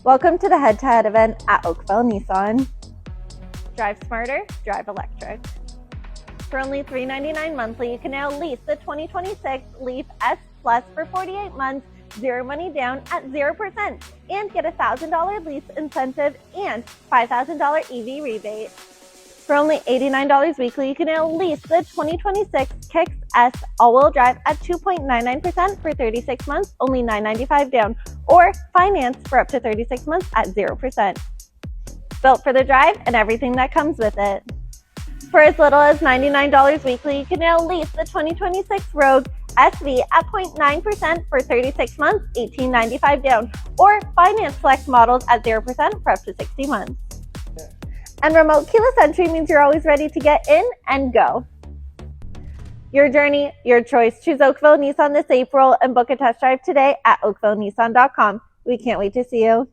Welcome to the head-to-head event at Oakville Nissan. Drive smarter, drive electric. For only $399 monthly, you can now lease the 2026 Leaf S Plus for 48 months, zero money down at 0%, and get a $1,000 lease incentive and $5,000 EV rebate. For only $89 weekly, you can now lease the 2026 Kicks S all-wheel drive at 2.99% for 36 months, only $995 down, or finance for up to 36 months at 0%. Built for the drive and everything that comes with it. For as little as $99 weekly, you can now lease the 2026 Rogue SV at 0.9% for 36 months, $1895 down, or finance select models at 0% for up to 60 months. And remote keyless entry means you're always ready to get in and go. Your journey, your choice. Choose Oakville Nissan this April and book a test drive today at oakvillenissan.com. We can't wait to see you.